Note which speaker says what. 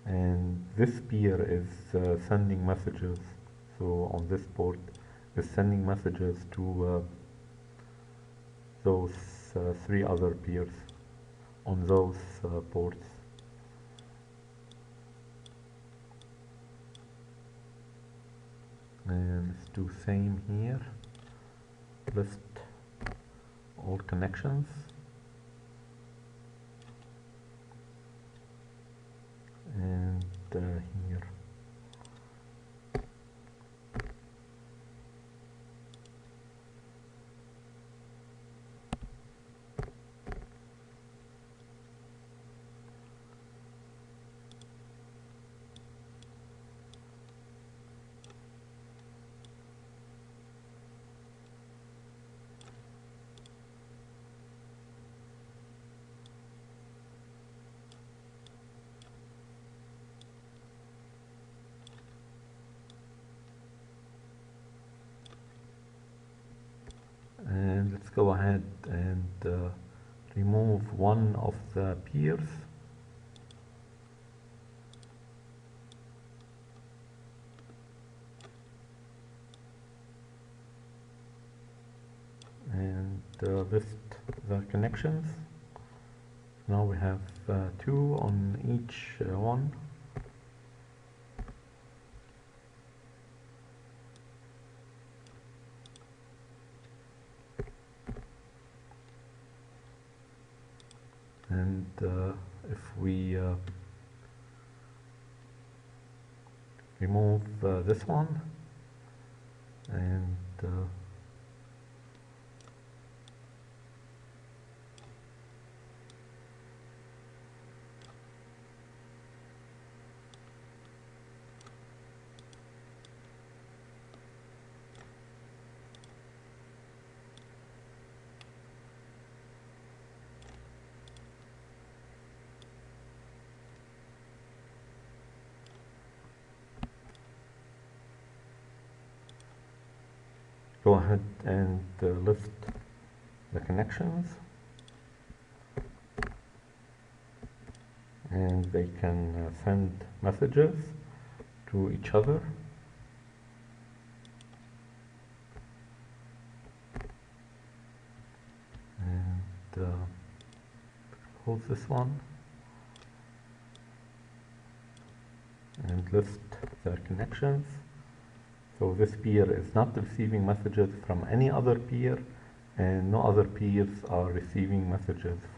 Speaker 1: and this peer is sending messages. So on this port is sending messages to those three other peers on those ports. And let's do same here. List all connections. And here. And let's go ahead and remove one of the peers. And list the connections. Now we have two on each one. And if we remove this one and go ahead and list the connections, and they can send messages to each other. And close this one and list their connections. So this peer is not receiving messages from any other peer, and no other peers are receiving messages from